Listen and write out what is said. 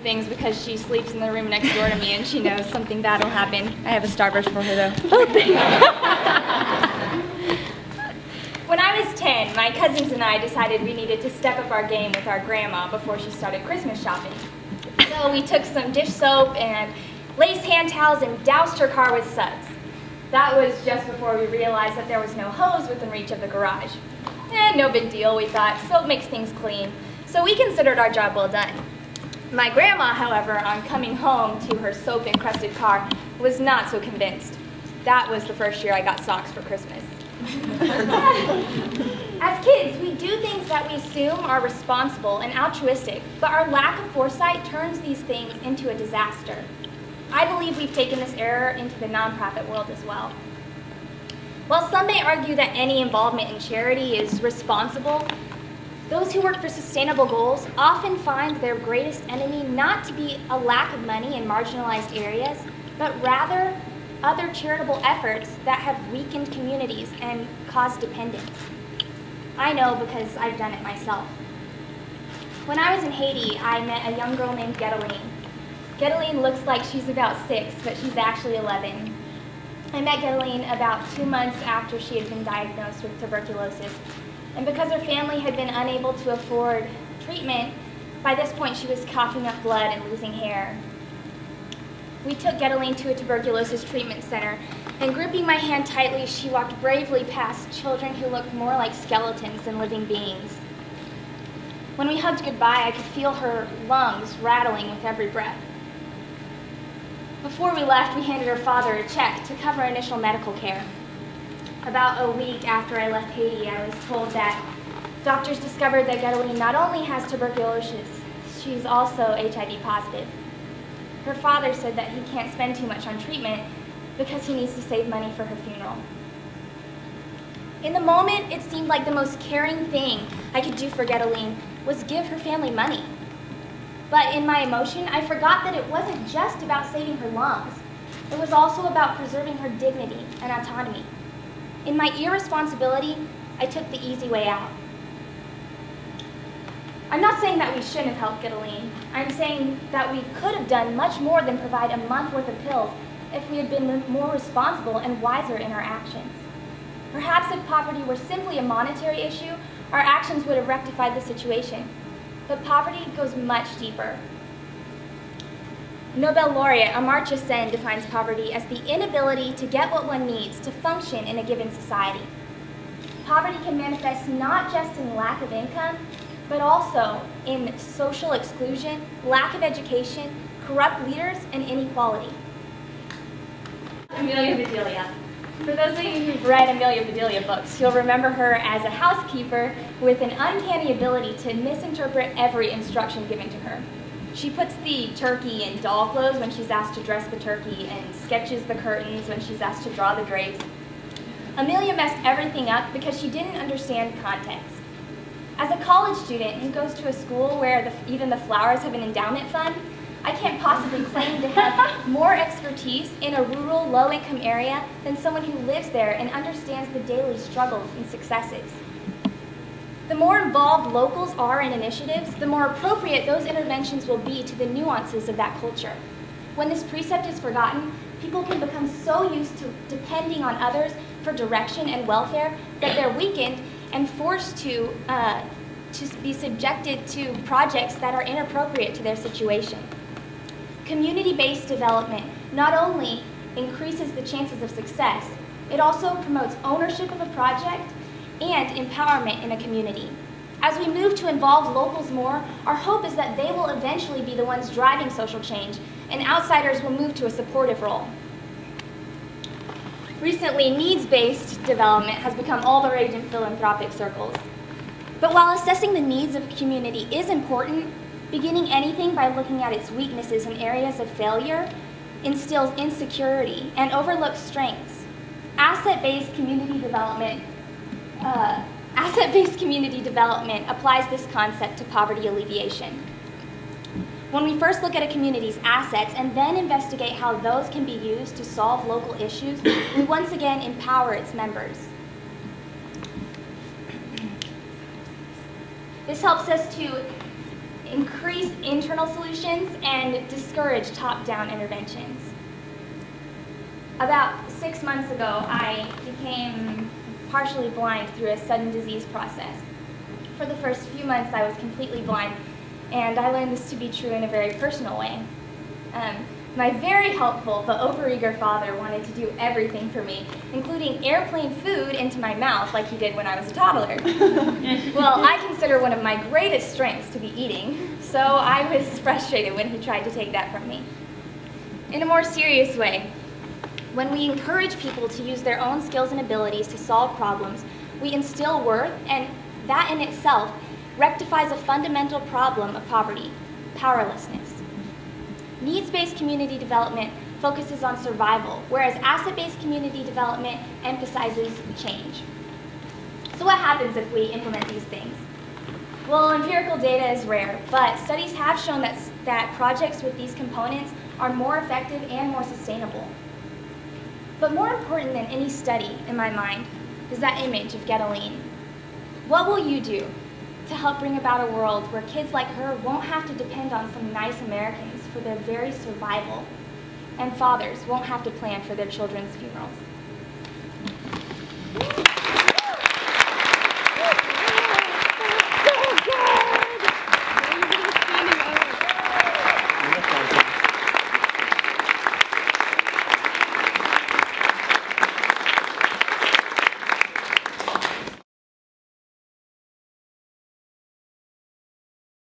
things because she sleeps in the room next door to me and she knows something bad will happen. I have a Starburst for her though. Oh, thanks. When I was 10, my cousins and I decided we needed to step up our game with our grandma before she started Christmas shopping. So we took some dish soap and lace hand towels and doused her car with suds. That was just before we realized that there was no hose within reach of the garage. No big deal, we thought. Soap makes things clean. So we considered our job well done. My grandma, however, on coming home to her soap-encrusted car, was not so convinced. That was the first year I got socks for Christmas. As kids, we do things that we assume are responsible and altruistic, but our lack of foresight turns these things into a disaster. I believe we've taken this error into the nonprofit world as well. While some may argue that any involvement in charity is responsible, those who work for sustainable goals often find their greatest enemy not to be a lack of money in marginalized areas, but rather other charitable efforts that have weakened communities and caused dependence. I know because I've done it myself. When I was in Haiti, I met a young girl named Getaline. Getaline looks like she's about 6, but she's actually 11. I met Getaline about 2 months after she had been diagnosed with tuberculosis. And because her family had been unable to afford treatment, by this point she was coughing up blood and losing hair. We took Getaline to a tuberculosis treatment center, and gripping my hand tightly, she walked bravely past children who looked more like skeletons than living beings. When we hugged goodbye, I could feel her lungs rattling with every breath. Before we left, we handed her father a check to cover initial medical care. About a week after I left Haiti, I was told that doctors discovered that Getaline not only has tuberculosis, she's also HIV positive. Her father said that he can't spend too much on treatment because he needs to save money for her funeral. In the moment, it seemed like the most caring thing I could do for Getaline was give her family money. But in my emotion, I forgot that it wasn't just about saving her lungs. It was also about preserving her dignity and autonomy. In my irresponsibility, I took the easy way out. I'm not saying that we shouldn't have helped Getaline. I'm saying that we could have done much more than provide a month worth of pills if we had been more responsible and wiser in our actions. Perhaps if poverty were simply a monetary issue, our actions would have rectified the situation. But poverty goes much deeper. Nobel laureate Amartya Sen defines poverty as the inability to get what one needs to function in a given society. Poverty can manifest not just in lack of income, but also in social exclusion, lack of education, corrupt leaders, and inequality. Amelia Bedelia. For those of you who've read Amelia Bedelia books, you'll remember her as a housekeeper with an uncanny ability to misinterpret every instruction given to her. She puts the turkey in doll clothes when she's asked to dress the turkey and sketches the curtains when she's asked to draw the drapes. Amelia messed everything up because she didn't understand context. As a college student who goes to a school where even the flowers have an endowment fund, I can't possibly claim to have more expertise in a rural, low-income area than someone who lives there and understands the daily struggles and successes. The more involved locals are in initiatives, the more appropriate those interventions will be to the nuances of that culture. When this precept is forgotten, people can become so used to depending on others for direction and welfare that they're weakened and forced to be subjected to projects that are inappropriate to their situation. Community-based development not only increases the chances of success, it also promotes ownership of a project and empowerment in a community. As we move to involve locals more, our hope is that they will eventually be the ones driving social change, and outsiders will move to a supportive role. Recently, needs-based development has become all the rage in philanthropic circles. But while assessing the needs of a community is important, beginning anything by looking at its weaknesses and areas of failure instills insecurity and overlooks strengths. Asset-based community development applies this concept to poverty alleviation. When we first look at a community's assets and then investigate how those can be used to solve local issues, we once again empower its members. This helps us to increase internal solutions and discourage top-down interventions. About 6 months ago, I became partially blind through a sudden disease process. For the first few months, I was completely blind, and I learned this to be true in a very personal way. My very helpful but overeager father wanted to do everything for me, including airplane food into my mouth like he did when I was a toddler. Well, I consider one of my greatest strengths to be eating, so I was frustrated when he tried to take that from me. In a more serious way, when we encourage people to use their own skills and abilities to solve problems, we instill worth, and that in itself rectifies a fundamental problem of poverty, powerlessness. Needs-based community development focuses on survival, whereas asset-based community development emphasizes change. So what happens if we implement these things? Well, empirical data is rare, but studies have shown that projects with these components are more effective and more sustainable. But more important than any study, in my mind, is that image of Getaline. What will you do to help bring about a world where kids like her won't have to depend on some nice Americans for their very survival, and fathers won't have to plan for their children's funerals?